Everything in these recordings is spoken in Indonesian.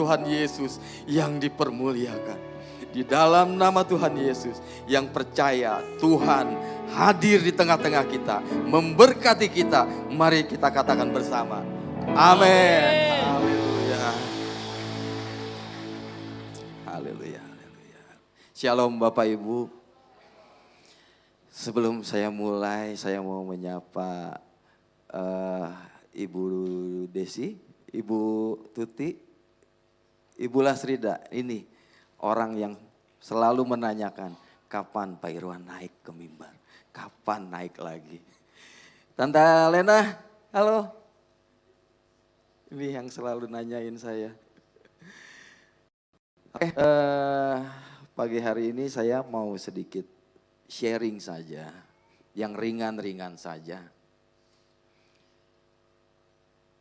Tuhan Yesus yang dipermuliakan. Di dalam nama Tuhan Yesus yang percaya Tuhan hadir di tengah-tengah kita, memberkati kita. Mari kita katakan bersama. Amin. Haleluya. Haleluya. Haleluya. Shalom Bapak Ibu. Sebelum saya mulai, saya mau menyapa Ibu Desi, Ibu Tuti, Ibu Lasrida. Ini orang yang selalu menanyakan, kapan Pak Irwan naik ke mimbar? Kapan naik lagi? Tante Lena, halo. Ini yang selalu nanyain saya. Oke, pagi hari ini saya mau sedikit sharing saja, yang ringan-ringan saja.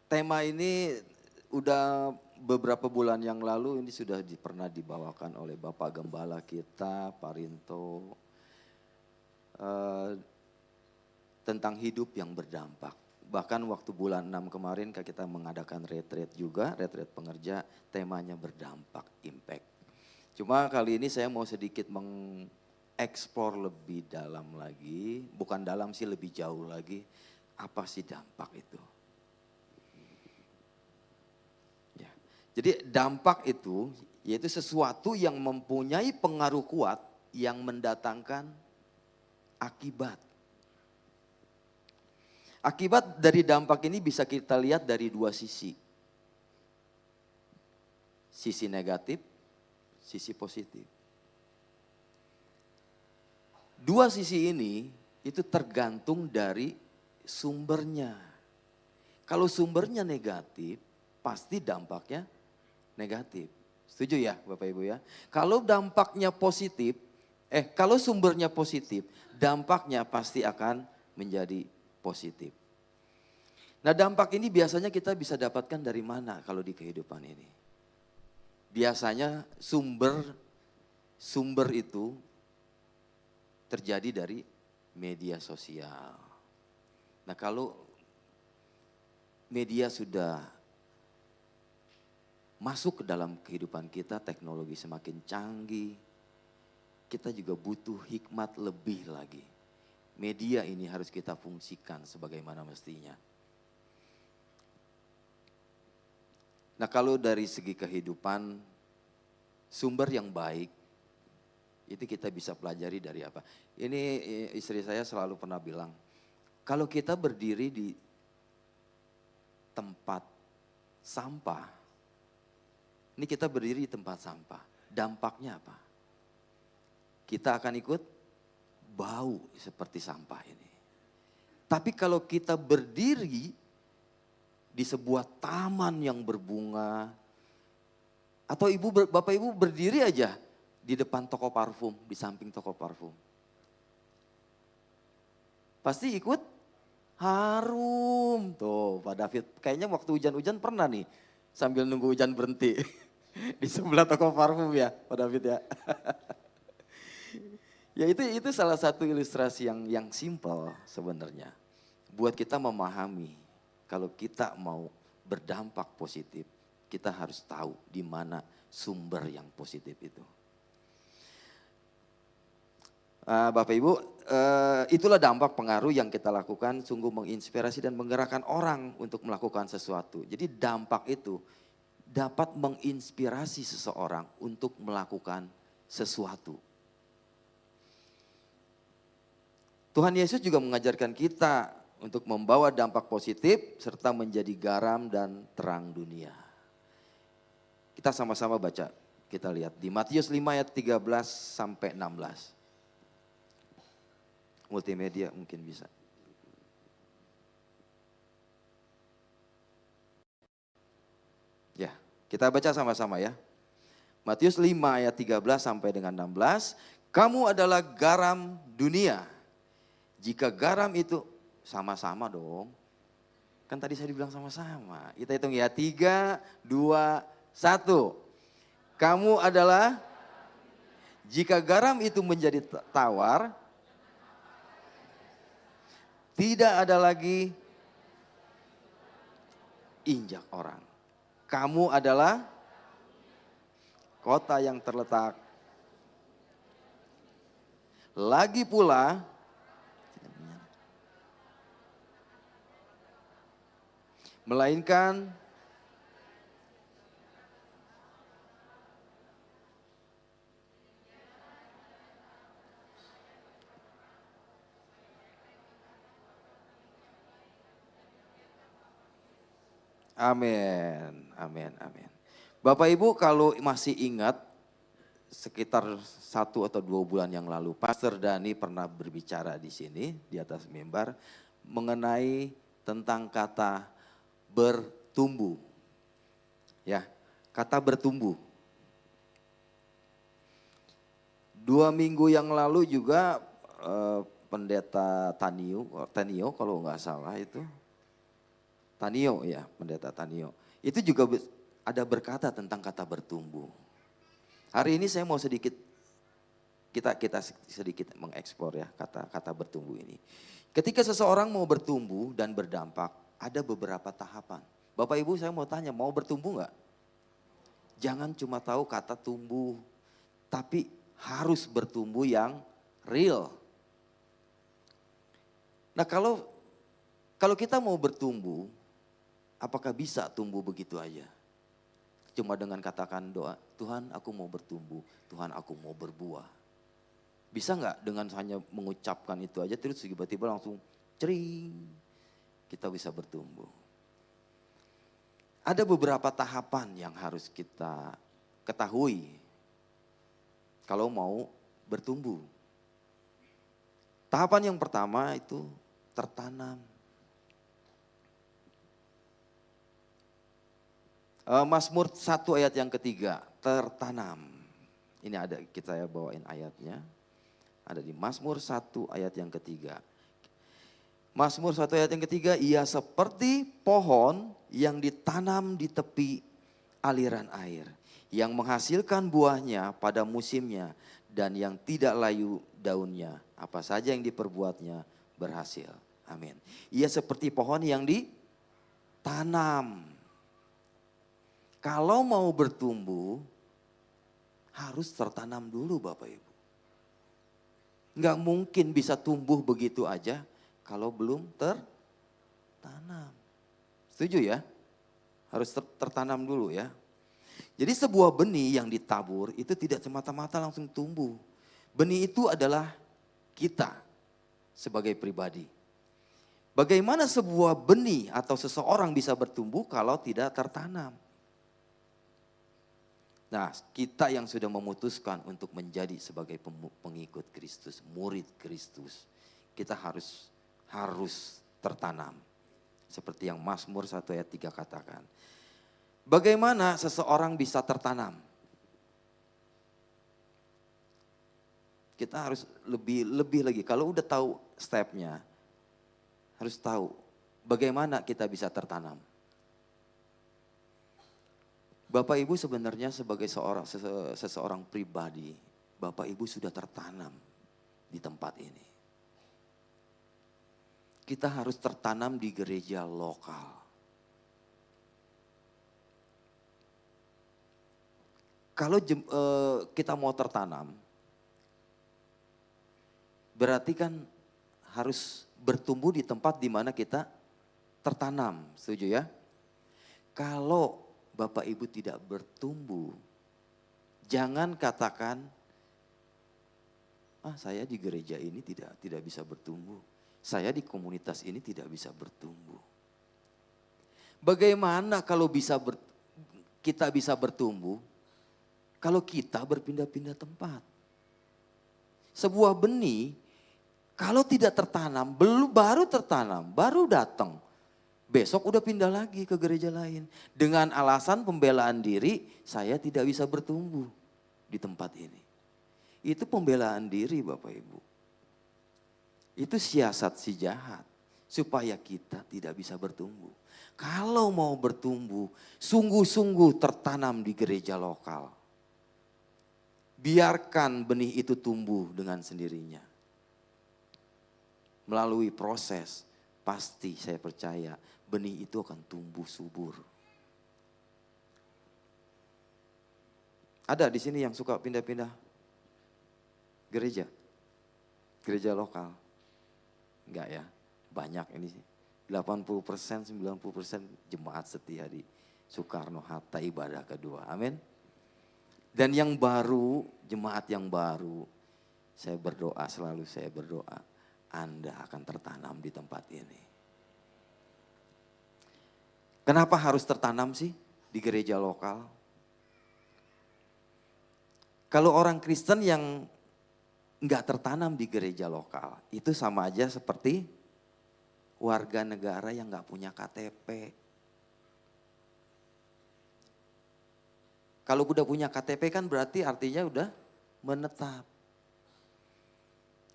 Tema ini udah beberapa bulan yang lalu ini sudah pernah dibawakan oleh Bapak Gembala kita, Pak Rinto, tentang hidup yang berdampak. Bahkan waktu bulan 6 kemarin kita mengadakan retreat juga, retreat pengerja, temanya berdampak, impact. Cuma kali ini saya mau sedikit mengeksplor lebih dalam lagi, bukan dalam sih, lebih jauh lagi, apa sih dampak itu. Jadi dampak itu yaitu sesuatu yang mempunyai pengaruh kuat yang mendatangkan akibat. Akibat dari dampak ini bisa kita lihat dari dua sisi. Sisi negatif, sisi positif. Dua sisi ini itu tergantung dari sumbernya. Kalau sumbernya negatif, pasti dampaknya negatif. Setuju ya Bapak Ibu ya? Kalau dampaknya positif, kalau sumbernya positif, dampaknya pasti akan menjadi positif. Nah dampak ini biasanya kita bisa dapatkan dari mana kalau di kehidupan ini? Biasanya sumber itu terjadi dari media sosial. Nah kalau media sudah masuk ke dalam kehidupan kita, teknologi semakin canggih, kita juga butuh hikmat lebih lagi. Media ini harus kita fungsikan sebagaimana mestinya. Nah kalau dari segi kehidupan, sumber yang baik, itu kita bisa pelajari dari apa? Ini istri saya selalu pernah bilang, kalau kita berdiri di tempat sampah, ini kita berdiri di tempat sampah, dampaknya apa? Kita akan ikut bau seperti sampah ini. Tapi kalau kita berdiri di sebuah taman yang berbunga, atau Bapak Ibu berdiri aja di depan toko parfum, di samping toko parfum. Pasti ikut harum. Tuh Pak David, kayaknya waktu hujan-hujan pernah nih sambil nunggu hujan berhenti. Di sebelah toko parfum ya Pak David ya. Ya itu salah satu ilustrasi yang simpel sebenarnya. Buat kita memahami kalau kita mau berdampak positif, kita harus tahu di mana sumber yang positif itu. Bapak Ibu, itulah dampak pengaruh yang kita lakukan, sungguh menginspirasi dan menggerakkan orang untuk melakukan sesuatu. Jadi dampak itu dapat menginspirasi seseorang untuk melakukan sesuatu. Tuhan Yesus juga mengajarkan kita untuk membawa dampak positif serta menjadi garam dan terang dunia. Kita sama-sama baca, kita lihat di Matius 5 ayat 13 sampai 16. Multimedia mungkin bisa. Ya, kita baca sama-sama ya. Matius 5 ayat 13 sampai dengan 16. Kamu adalah garam dunia. Jika garam itu sama-sama dong. Kan tadi saya dibilang sama-sama. Kita hitung ya, 3, 2, 1. Kamu adalah, jika garam itu menjadi tawar, tidak ada lagi injak orang. Kamu adalah kota yang terletak. Lagi pula, melainkan amin, amin, amin. Bapak Ibu kalau masih ingat sekitar 1 atau 2 bulan yang lalu Pastor Dani pernah berbicara di sini di atas mimbar mengenai tentang kata bertumbuh. Ya, kata bertumbuh. 2 minggu yang lalu juga pendeta Tanio kalau nggak salah itu. Tanio ya, pendeta Tanio. Itu juga ada berkata tentang kata bertumbuh. Hari ini saya mau sedikit kita sedikit mengeksplor ya kata bertumbuh ini. Ketika seseorang mau bertumbuh dan berdampak, ada beberapa tahapan. Bapak Ibu saya mau tanya, mau bertumbuh nggak? Jangan cuma tahu kata tumbuh, tapi harus bertumbuh yang real. Nah kalau kita mau bertumbuh, apakah bisa tumbuh begitu aja? Cuma dengan katakan doa, Tuhan aku mau bertumbuh, Tuhan aku mau berbuah. Bisa nggak dengan hanya mengucapkan itu aja terus tiba-tiba langsung cering, kita bisa bertumbuh. Ada beberapa tahapan yang harus kita ketahui kalau mau bertumbuh. Tahapan yang pertama itu tertanam. Mazmur 1 ayat yang ketiga, tertanam. Ini ada, kita bawain ayatnya. Ada di Mazmur 1 ayat yang ketiga. Mazmur 1 ayat yang ketiga, ia seperti pohon yang ditanam di tepi aliran air. Yang menghasilkan buahnya pada musimnya dan yang tidak layu daunnya. Apa saja yang diperbuatnya berhasil. Amin. Ia seperti pohon yang ditanam. Kalau mau bertumbuh, harus tertanam dulu Bapak Ibu. Nggak mungkin bisa tumbuh begitu aja kalau belum tertanam. Setuju ya? Harus tertanam dulu ya. Jadi sebuah benih yang ditabur itu tidak semata-mata langsung tumbuh. Benih itu adalah kita sebagai pribadi. Bagaimana sebuah benih atau seseorang bisa bertumbuh kalau tidak tertanam? Nah, kita yang sudah memutuskan untuk menjadi sebagai pengikut Kristus, murid Kristus, kita harus tertanam. Seperti yang Mazmur 1 ayat 3 katakan. Bagaimana seseorang bisa tertanam? Kita harus lebih lagi. Kalau udah tahu stepnya, harus tahu bagaimana kita bisa tertanam. Bapak Ibu sebenarnya sebagai seseorang pribadi, Bapak Ibu sudah tertanam di tempat ini. Kita harus tertanam di gereja lokal. Kalau kita mau tertanam, berarti kan harus bertumbuh di tempat di mana kita tertanam, setuju ya? Kalau Bapak Ibu tidak bertumbuh, jangan katakan, saya di gereja ini tidak bisa bertumbuh. Saya di komunitas ini tidak bisa bertumbuh. Bagaimana kalau kita bisa bertumbuh kalau kita berpindah-pindah tempat? Sebuah benih kalau tidak tertanam, baru tertanam, baru datang. Besok udah pindah lagi ke gereja lain. Dengan alasan pembelaan diri, saya tidak bisa bertumbuh di tempat ini. Itu pembelaan diri Bapak Ibu. Itu siasat si jahat. Supaya kita tidak bisa bertumbuh. Kalau mau bertumbuh, sungguh-sungguh tertanam di gereja lokal. Biarkan benih itu tumbuh dengan sendirinya. Melalui proses, pasti saya percaya benih itu akan tumbuh subur. Ada di sini yang suka pindah-pindah gereja? Gereja lokal? Enggak ya, banyak ini sih. 80%, 90% jemaat setia di Soekarno-Hatta ibadah kedua. Amin. Dan yang baru, jemaat yang baru, saya berdoa, selalu saya berdoa, Anda akan tertanam di tempat ini. Kenapa harus tertanam sih di gereja lokal? Kalau orang Kristen yang enggak tertanam di gereja lokal, itu sama aja seperti warga negara yang enggak punya KTP. Kalau udah punya KTP kan berarti artinya udah menetap.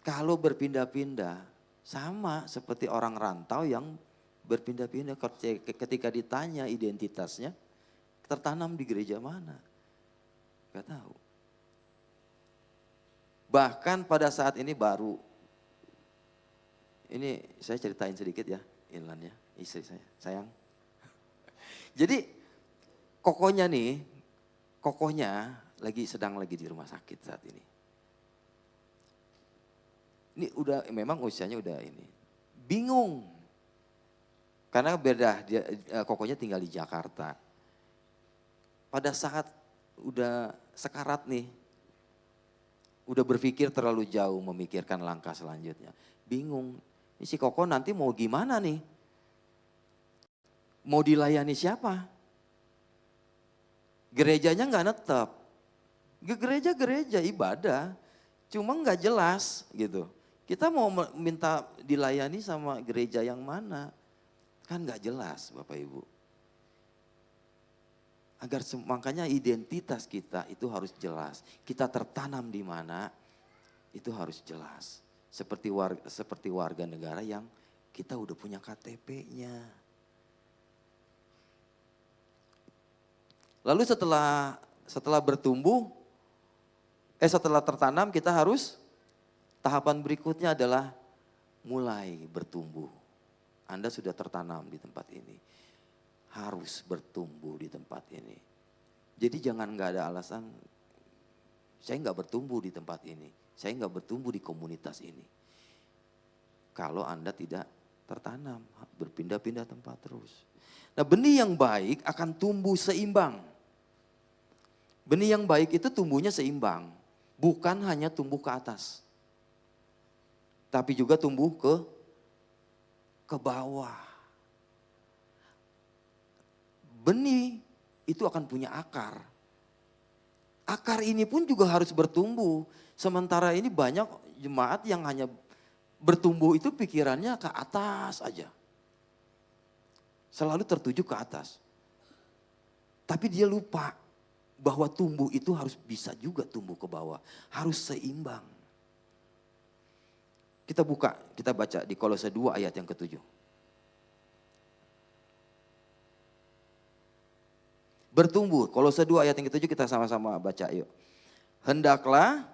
Kalau berpindah-pindah sama seperti orang rantau yang berpindah-pindah, ketika ditanya identitasnya, tertanam di gereja mana? Gak tahu. Bahkan pada saat ini baru, ini saya ceritain sedikit ya, Inlan ya, istri saya, sayang. Jadi kokohnya sedang lagi di rumah sakit saat ini. Ini udah, memang usianya udah ini, bingung. Karena beda, kokohnya tinggal di Jakarta. Pada saat udah sekarat nih, udah berpikir terlalu jauh memikirkan langkah selanjutnya. Bingung, ini si Koko nanti mau gimana nih? Mau dilayani siapa? Gerejanya nggak netep. Gereja ibadah, cuma nggak jelas gitu. Kita mau minta dilayani sama gereja yang mana? Kan gak jelas Bapak Ibu. Makanya identitas kita itu harus jelas. Kita tertanam di mana itu harus jelas. Seperti warga negara yang kita udah punya KTP-nya. Lalu setelah bertumbuh, setelah tertanam kita harus, tahapan berikutnya adalah mulai bertumbuh. Anda sudah tertanam di tempat ini, harus bertumbuh di tempat ini. Jadi jangan gak ada alasan, saya gak bertumbuh di tempat ini, saya gak bertumbuh di komunitas ini. Kalau Anda tidak tertanam, berpindah-pindah tempat terus. Nah, benih yang baik akan tumbuh seimbang. Benih yang baik itu tumbuhnya seimbang, bukan hanya tumbuh ke atas, tapi juga tumbuh ke bawah. Benih itu akan punya akar. Akar ini pun juga harus bertumbuh. Sementara ini banyak jemaat yang hanya bertumbuh itu pikirannya ke atas aja. Selalu tertuju ke atas. Tapi dia lupa bahwa tumbuh itu harus bisa juga tumbuh ke bawah. Harus seimbang. Kita baca di Kolose 2 ayat yang ke-7. Bertumbuh, Kolose 2 ayat yang ke-7 kita sama-sama baca yuk. Hendaklah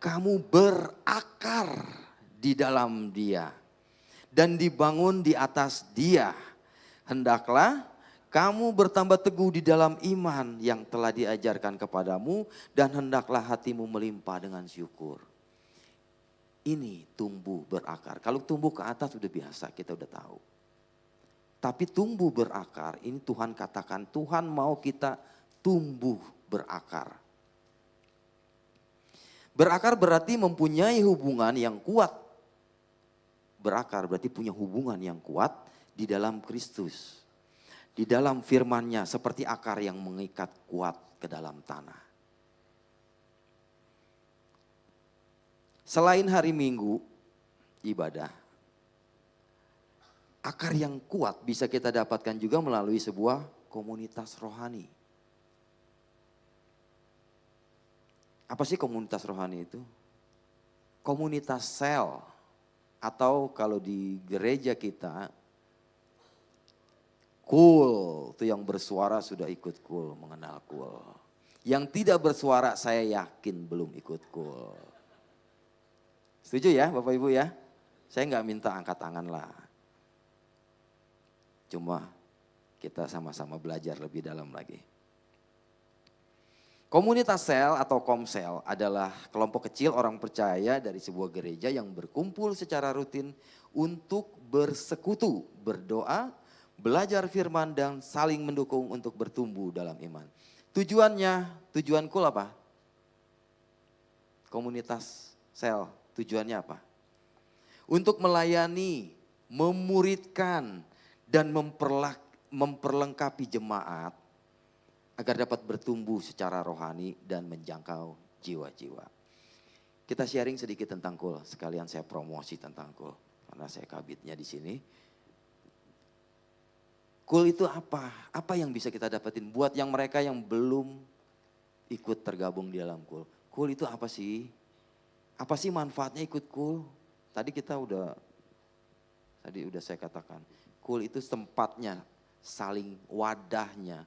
kamu berakar di dalam Dia dan dibangun di atas Dia. Hendaklah kamu bertambah teguh di dalam iman yang telah diajarkan kepadamu dan hendaklah hatimu melimpah dengan syukur. Ini tumbuh berakar. Kalau tumbuh ke atas udah biasa, kita udah tahu. Tapi tumbuh berakar, ini Tuhan katakan, Tuhan mau kita tumbuh berakar. Berakar berarti mempunyai hubungan yang kuat. Berakar berarti punya hubungan yang kuat di dalam Kristus. Di dalam firman-Nya seperti akar yang mengikat kuat ke dalam tanah. Selain hari Minggu ibadah, akar yang kuat bisa kita dapatkan juga melalui sebuah komunitas rohani. Apa sih komunitas rohani itu? Komunitas sel, atau kalau di gereja kita, kul, itu yang bersuara sudah ikut kul, mengenal kul. Yang tidak bersuara saya yakin belum ikut kul. Setuju ya Bapak Ibu ya? Saya nggak minta angkat tangan lah. Cuma kita sama-sama belajar lebih dalam lagi. Komunitas sel atau komsel adalah kelompok kecil orang percaya dari sebuah gereja yang berkumpul secara rutin untuk bersekutu, berdoa, belajar firman dan saling mendukung untuk bertumbuh dalam iman. Tujuan kul apa? Komunitas sel, tujuannya apa? Untuk melayani, memuridkan dan memperlengkapi jemaat agar dapat bertumbuh secara rohani dan menjangkau jiwa-jiwa. Kita sharing sedikit tentang kul, sekalian saya promosi tentang kul karena saya kabitnya di sini. Kul itu apa? Apa yang bisa kita dapetin buat yang mereka yang belum ikut tergabung di dalam kul? Kul itu apa sih? Apa sih manfaatnya ikut kul? Tadi saya katakan, kul itu tempatnya, saling wadahnya.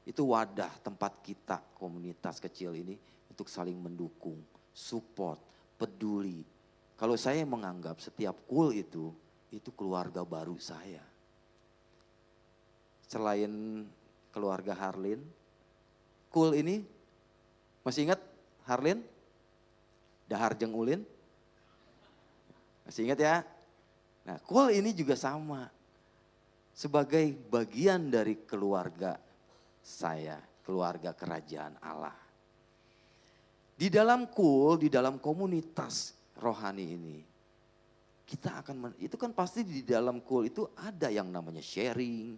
Itu wadah tempat kita komunitas kecil ini untuk saling mendukung, support, peduli. Kalau saya menganggap setiap kul itu keluarga baru saya. Selain keluarga Harlin, kul ini masih ingat Harlin? Dahar Jeng Ulin? Masih ingat ya? Nah, kul ini juga sama. Sebagai bagian dari keluarga saya, keluarga kerajaan Allah. Di dalam kul, di dalam komunitas rohani ini, itu kan pasti di dalam kul itu ada yang namanya sharing,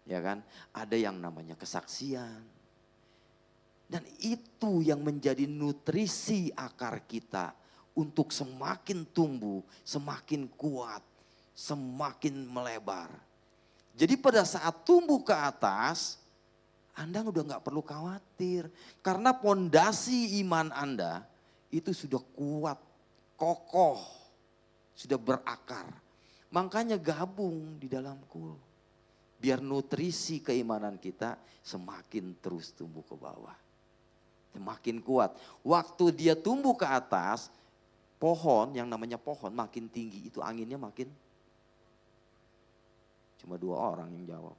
ya kan? Ada yang namanya kesaksian. Dan itu yang menjadi nutrisi akar kita untuk semakin tumbuh, semakin kuat, semakin melebar. Jadi pada saat tumbuh ke atas, Anda udah gak perlu khawatir. Karena pondasi iman Anda itu sudah kuat, kokoh, sudah berakar. Makanya gabung di dalam kul. Biar nutrisi keimanan kita semakin terus tumbuh ke bawah. Semakin kuat. Waktu dia tumbuh ke atas, pohon yang namanya pohon makin tinggi itu anginnya makin. Cuma 2 orang yang jawab.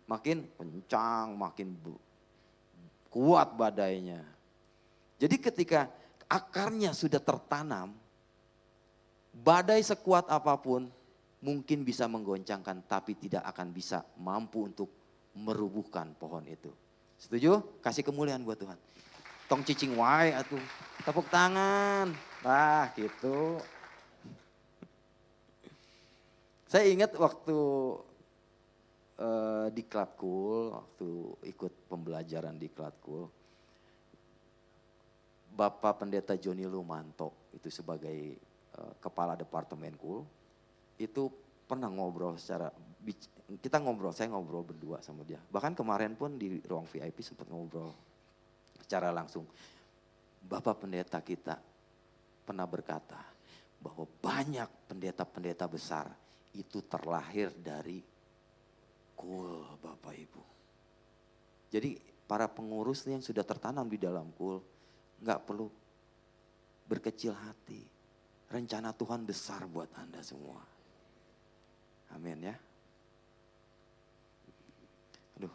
Makin kencang, makin kuat badainya. Jadi ketika akarnya sudah tertanam, badai sekuat apapun mungkin bisa menggoncangkan tapi tidak akan bisa mampu untuk merubuhkan pohon itu. Setuju? Kasih kemuliaan buat Tuhan. Tong cicing wae atuh. Tepuk tangan. Nah gitu. Saya ingat waktu di Klatkul, waktu ikut pembelajaran di Klatkul, Bapak Pendeta Joni Lumanto itu sebagai kepala departemen kul, itu pernah ngobrol saya ngobrol berdua sama dia. Bahkan kemarin pun di ruang VIP sempat ngobrol secara langsung. Bapak Pendeta kita pernah berkata bahwa banyak pendeta-pendeta besar itu terlahir dari kul, Bapak Ibu. Jadi para pengurus yang sudah tertanam di dalam kul gak perlu berkecil hati. Rencana Tuhan besar buat Anda semua. Amin ya. Aduh,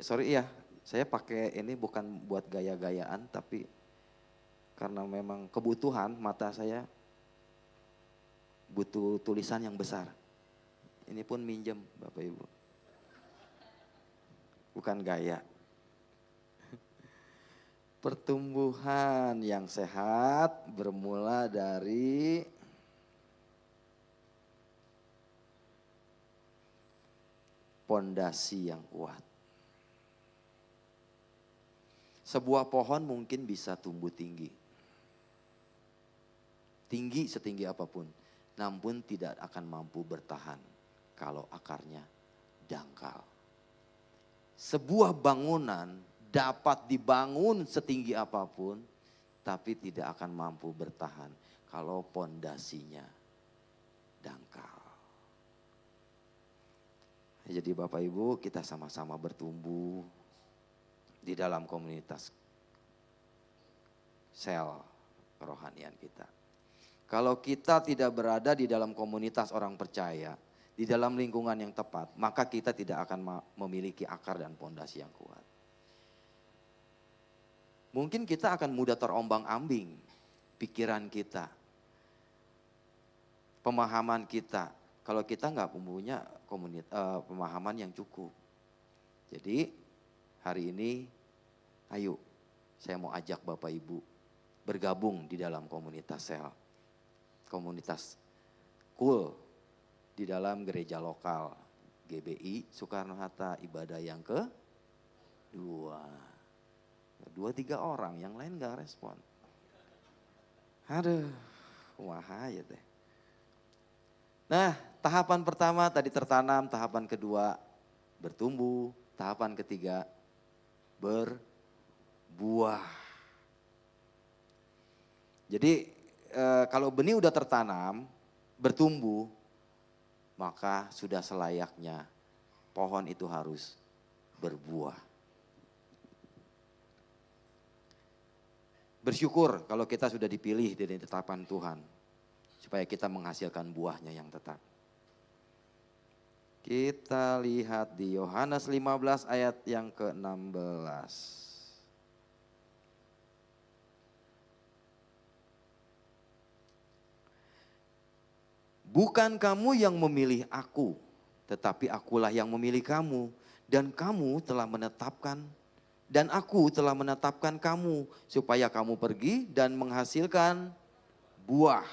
sorry ya, saya pakai ini bukan buat gaya-gayaan tapi karena memang kebutuhan mata saya butuh tulisan yang besar. Ini pun minjem Bapak Ibu. Bukan gaya. Pertumbuhan yang sehat bermula dari pondasi yang kuat. Sebuah pohon mungkin bisa tumbuh tinggi. Tinggi setinggi apapun, namun tidak akan mampu bertahan kalau akarnya dangkal. Sebuah bangunan dapat dibangun setinggi apapun, tapi tidak akan mampu bertahan kalau pondasinya dangkal. Jadi Bapak Ibu, kita sama-sama bertumbuh di dalam komunitas sel kerohanian kita. Kalau kita tidak berada di dalam komunitas orang percaya, di dalam lingkungan yang tepat, maka kita tidak akan memiliki akar dan pondasi yang kuat. mungkin kita akan mudah terombang-ambing pikiran kita, pemahaman kita, kalau kita nggak punya pemahaman yang cukup. Jadi hari ini ayo saya mau ajak Bapak Ibu bergabung di dalam komunitas sel, komunitas cool di dalam gereja lokal GBI Soekarno-Hatta, ibadah yang kedua. 2-3 orang, yang lain gak respon. Aduh, kumaha ya teh. Nah, tahapan pertama tadi tertanam, tahapan kedua bertumbuh, tahapan ketiga berbuah. Jadi kalau benih udah tertanam, bertumbuh, maka sudah selayaknya pohon itu harus berbuah. Bersyukur kalau kita sudah dipilih dari tetapan Tuhan, supaya kita menghasilkan buahnya yang tetap. Kita lihat di Yohanes 15 ayat yang ke-16. Bukan kamu yang memilih aku, tetapi akulah yang memilih kamu. Dan kamu telah menetapkan, dan aku telah menetapkan kamu, supaya kamu pergi dan menghasilkan buah.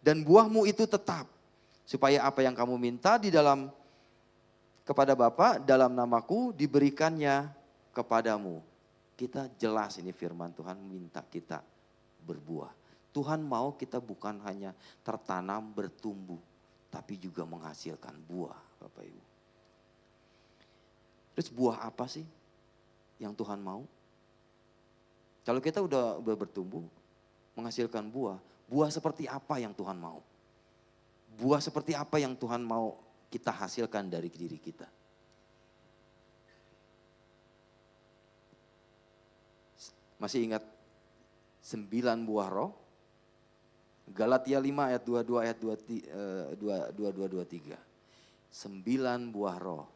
Dan buahmu itu tetap, supaya apa yang kamu minta di dalam kepada Bapa dalam namaku diberikannya kepadamu. Kita jelas ini firman Tuhan minta kita berbuah. Tuhan mau kita bukan hanya tertanam bertumbuh, tapi juga menghasilkan buah, Bapak Ibu. Terus buah apa sih yang Tuhan mau? Kalau kita udah bertumbuh, menghasilkan buah, buah seperti apa yang Tuhan mau? Buah seperti apa yang Tuhan mau kita hasilkan dari diri kita? Masih ingat 9 buah roh? Galatia 5 ayat 22 ayat 22-23. 9 buah roh.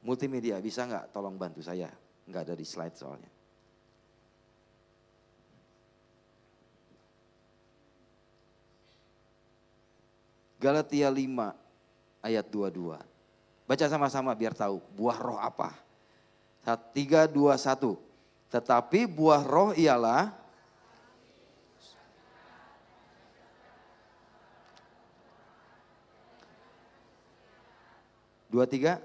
Multimedia bisa nggak tolong bantu saya? Nggak ada di slide soalnya. Galatia 5 ayat 22. Baca sama-sama biar tahu buah roh apa. 3, 2, 1. Tetapi buah roh ialah dua, tiga.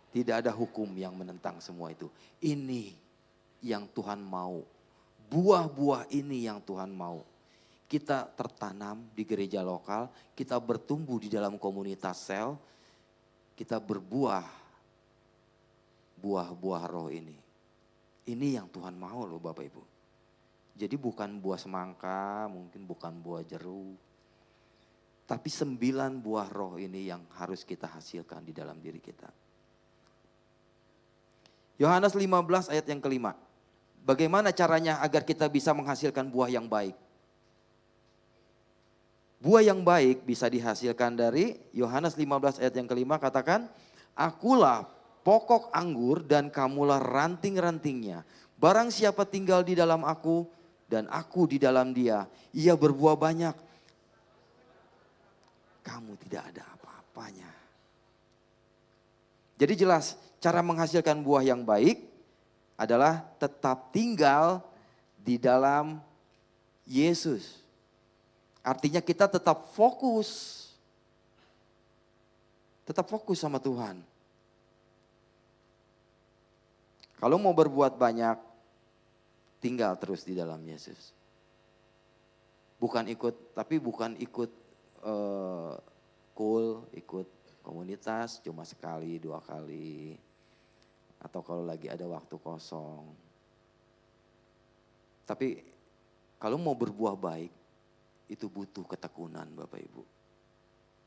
Tidak ada hukum yang menentang semua itu. Ini yang Tuhan mau. Buah-buah ini yang Tuhan mau. Kita tertanam di gereja lokal, kita bertumbuh di dalam komunitas sel, kita berbuah buah-buah roh ini. Ini yang Tuhan mau loh Bapak Ibu. Jadi bukan buah semangka, mungkin bukan buah jeruk. Tapi 9 buah roh ini yang harus kita hasilkan di dalam diri kita. Yohanes 15 ayat yang kelima. Bagaimana caranya agar kita bisa menghasilkan buah yang baik? Buah yang baik bisa dihasilkan dari Yohanes 15 ayat yang kelima katakan, akulah pokok anggur dan kamulah ranting-rantingnya. Barang siapa tinggal di dalam aku dan aku di dalam dia, ia berbuah banyak. Kamu tidak ada apa-apanya. Jadi jelas cara menghasilkan buah yang baik adalah tetap tinggal di dalam Yesus. Artinya kita tetap fokus. Tetap fokus sama Tuhan. Kalau mau berbuat banyak, tinggal terus di dalam Yesus. Bukan ikut cool, ikut komunitas cuma sekali, 2 kali. Atau kalau lagi ada waktu kosong. Tapi kalau mau berbuah baik, itu butuh ketekunan Bapak Ibu.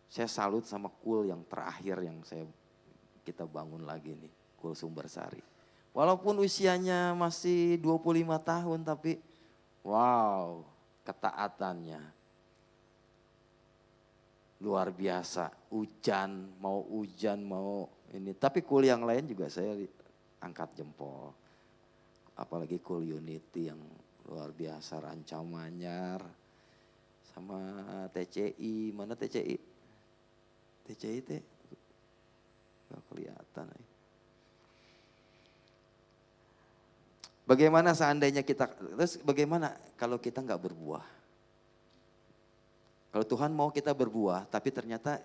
Saya salut sama cool yang terakhir yang kita bangun lagi nih, cool Sumbersari. Walaupun usianya masih 25 tahun tapi wow, ketaatannya luar biasa. Hujan mau ini. Tapi cool yang lain juga saya angkat jempol. Apalagi Cool Unity yang luar biasa, Rancau Manyar, sama TCI, mana TCI? TCI teh gak kelihatan. Bagaimana seandainya kita, terus bagaimana kalau kita nggak berbuah? Kalau Tuhan mau kita berbuah, tapi ternyata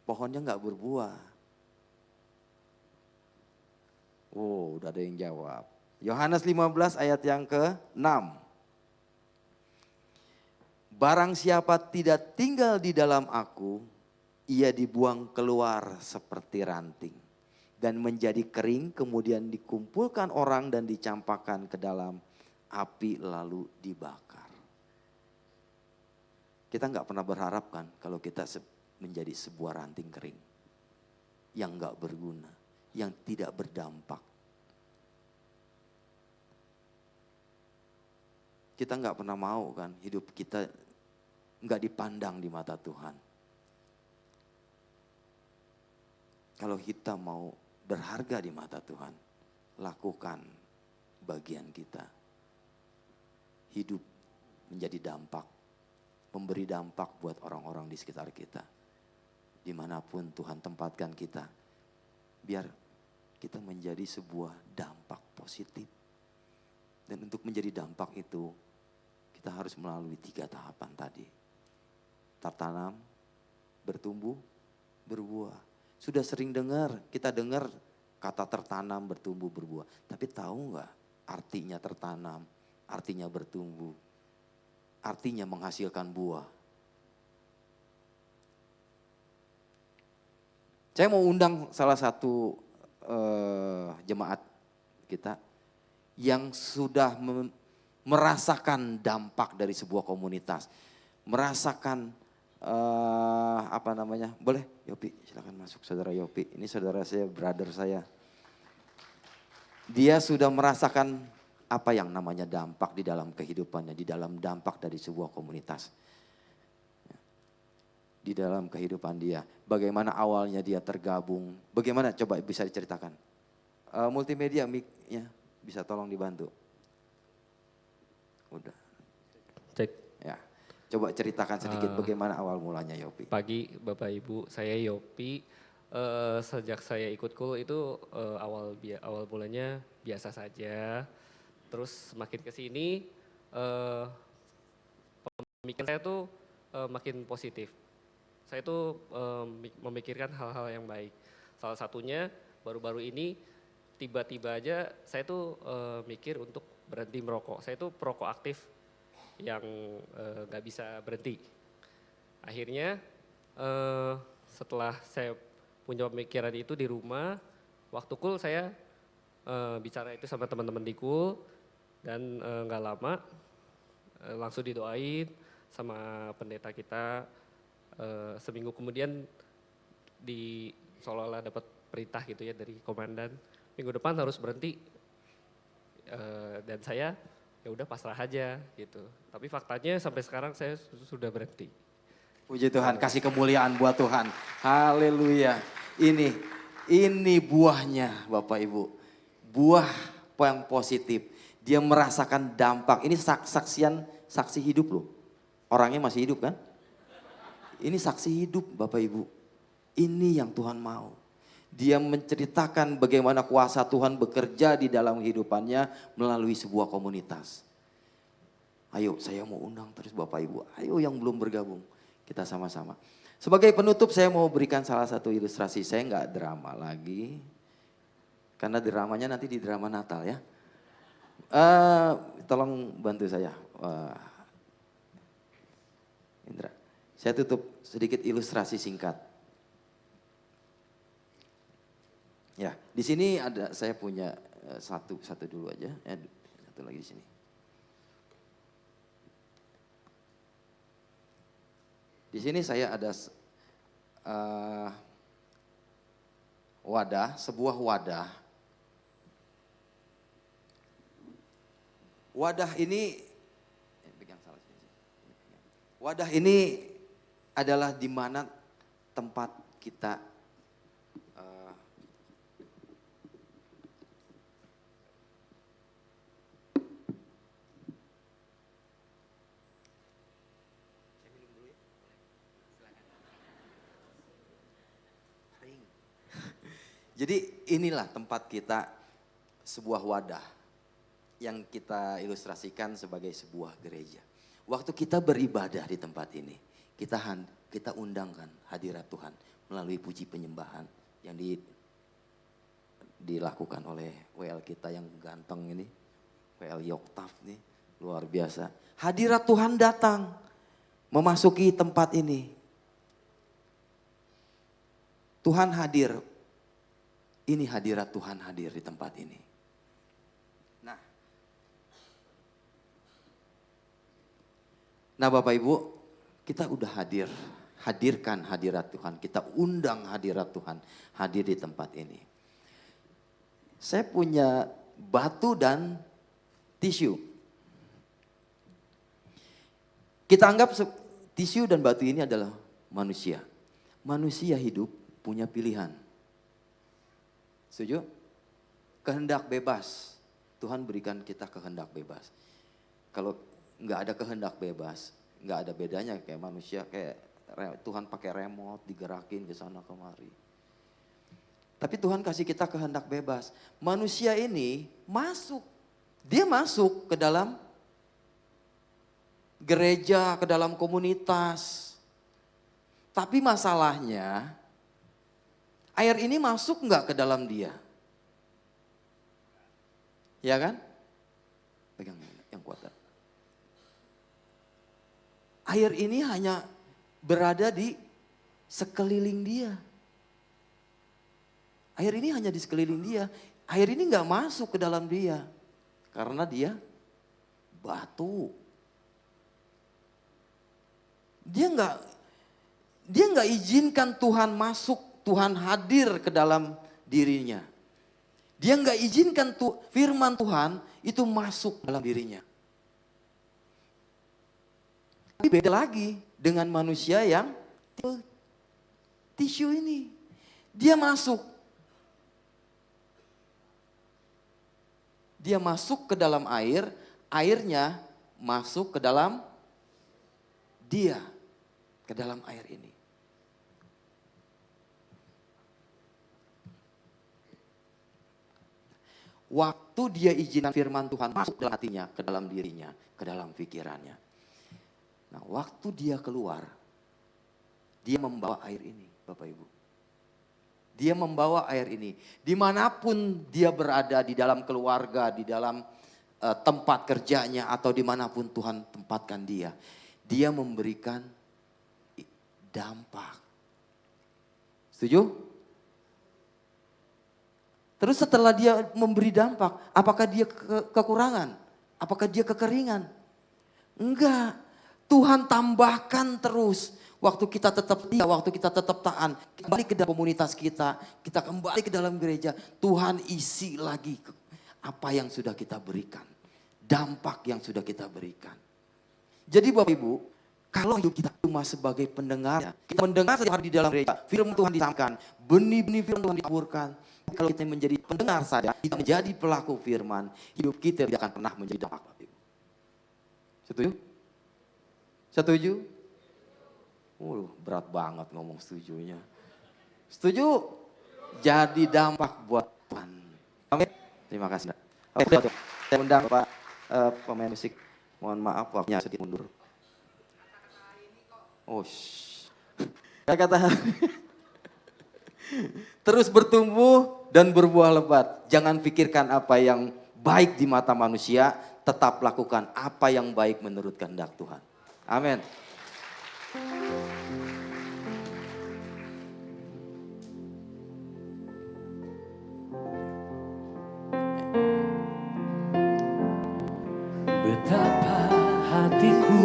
pohonnya nggak berbuah. Oh, udah ada yang jawab. Yohanes 15 ayat yang ke-6. Barang siapa tidak tinggal di dalam aku, ia dibuang keluar seperti ranting dan menjadi kering, kemudian dikumpulkan orang dan dicampakkan ke dalam api lalu dibakar. Kita nggak pernah berharap kan kalau kita menjadi sebuah ranting kering yang nggak berguna, yang tidak berdampak. Kita nggak pernah mau kan hidup kita nggak dipandang di mata Tuhan. Kalau kita mau berharga di mata Tuhan, lakukan bagian kita. Hidup menjadi dampak, memberi dampak buat orang-orang di sekitar kita. Dimanapun Tuhan tempatkan kita, biar kita menjadi sebuah dampak positif. Dan untuk menjadi dampak itu, kita harus melalui 3 tahapan tadi. Tertanam, bertumbuh, berbuah. Sudah sering kita dengar kata tertanam, bertumbuh, berbuah. Tapi tahu nggak artinya tertanam, artinya bertumbuh, artinya menghasilkan buah. Saya mau undang salah satu jemaat kita yang sudah merasakan dampak dari sebuah komunitas. Merasakan boleh Yopi silakan masuk saudara Yopi. Ini saudara saya, brother saya. Dia sudah merasakan apa yang namanya dampak di dalam kehidupannya, di dalam dampak dari sebuah komunitas. Di dalam kehidupan dia, bagaimana awalnya dia tergabung, bagaimana coba bisa diceritakan. Multimedia mic-nya bisa tolong dibantu. Udah. Cek. Ya. Coba ceritakan sedikit bagaimana awal mulanya Yopi. Pagi Bapak Ibu, saya Yopi. Sejak saya ikut Cool itu awal mulanya biasa saja. Terus semakin ke sini pemikiran saya tuh makin positif. Saya tuh memikirkan hal-hal yang baik. Salah satunya baru-baru ini tiba-tiba aja saya tuh mikir untuk berhenti merokok. Saya tuh perokok aktif yang gak bisa berhenti. Akhirnya setelah saya punya pemikiran itu di rumah, waktu Cool saya bicara itu sama teman-teman di Cool dan gak lama langsung didoain sama pendeta kita. Seminggu kemudian seolah-olah dapat perintah gitu ya dari komandan, minggu depan harus berhenti. Dan saya ya udah pasrah aja gitu. Tapi faktanya sampai sekarang saya sudah berhenti. Puji Tuhan, kasih kemuliaan buat Tuhan. Haleluya. Ini buahnya Bapak Ibu. Buah yang positif. Dia merasakan dampak. Ini saksi hidup loh. Orangnya masih hidup kan? Ini saksi hidup Bapak Ibu. Ini yang Tuhan mau. Dia menceritakan bagaimana kuasa Tuhan bekerja di dalam kehidupannya melalui sebuah komunitas. Ayo saya mau undang terus Bapak Ibu. Ayo yang belum bergabung. Kita sama-sama. Sebagai penutup saya mau berikan salah satu ilustrasi. Saya nggak drama lagi. Karena dramanya nanti di drama Natal ya. Tolong bantu saya. Indra. Saya tutup sedikit ilustrasi singkat. Ya, di sini saya punya satu dulu aja, satu lagi di sini. Di sini saya ada sebuah wadah. Wadah ini adalah di mana tempat kita Jadi inilah tempat kita, sebuah wadah yang kita ilustrasikan sebagai sebuah gereja. Waktu kita beribadah di tempat ini, kita undangkan hadirat Tuhan melalui puji penyembahan yang dilakukan oleh WL kita yang ganteng ini, WL Yoktaf nih, luar biasa. Hadirat Tuhan datang memasuki tempat ini. Tuhan hadir. Ini hadirat Tuhan hadir di tempat ini. Nah Bapak Ibu, kita udah hadir. Hadirkan hadirat Tuhan. Kita undang hadirat Tuhan hadir di tempat ini. Saya punya batu dan tisu. Kita anggap tisu dan batu ini adalah manusia. Manusia hidup punya pilihan. Setuju? Kehendak bebas. Tuhan berikan kita kehendak bebas. Kalau nggak ada kehendak bebas, nggak ada bedanya kayak manusia, kayak Tuhan pakai remote digerakin ke sana kemari. Tapi Tuhan kasih kita kehendak bebas. Manusia ini masuk, dia masuk ke dalam gereja, ke dalam komunitas. Tapi masalahnya, air ini masuk nggak ke dalam dia? Ya kan? Pegang yang kuat. Air ini hanya berada di sekeliling dia. Air ini hanya di sekeliling dia. Air ini nggak masuk ke dalam dia. Karena dia batu. Dia nggak izinkan Tuhan masuk, Tuhan hadir ke dalam dirinya. Dia nggak izinkan firman Tuhan itu masuk dalam dirinya. Tapi beda lagi dengan manusia yang tisu ini. Dia masuk. Dia masuk ke dalam air, airnya masuk ke dalam dia, ke dalam air ini. Waktu dia izinkan firman Tuhan masuk dalam hatinya, ke dalam dirinya, ke dalam pikirannya. Nah waktu dia keluar, dia membawa air ini Bapak Ibu. Dia membawa air ini. Dimanapun dia berada, di dalam keluarga, di dalam tempat kerjanya atau dimanapun Tuhan tempatkan dia. Dia memberikan dampak. Setuju? Terus setelah dia memberi dampak, apakah dia kekurangan? Apakah dia kekeringan? Enggak. Tuhan tambahkan terus. Waktu kita tetap setia, waktu kita tetap taat, kembali ke dalam komunitas kita kembali ke dalam gereja, Tuhan isi lagi apa yang sudah kita berikan. Dampak yang sudah kita berikan. Jadi Bapak Ibu, kalau hidup kita cuma sebagai pendengar, kita mendengar setiap hari di dalam gereja, firman Tuhan disampaikan, benih-benih firman Tuhan ditaburkan. Kalau kita menjadi pendengar saja, tidak menjadi pelaku firman, hidup kita tidak akan pernah menjadi dampak. Bapak Ibu. Setuju? Setuju? Berat banget ngomong setujunya. Setuju? Jadi dampak buat Tuhan. Amin. Terima kasih. Oke, saya undang Pak pemain musik. Mohon maaf waktunya sedikit mundur. Oh, kata terus bertumbuh dan berbuah lebat. Jangan pikirkan apa yang baik di mata manusia, tetap lakukan apa yang baik menurut kehendak Tuhan. Amin. Betapa hatiku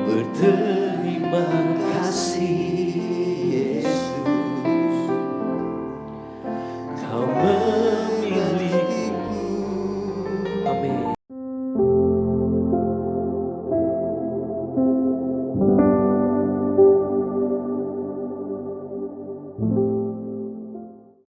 berterima kasih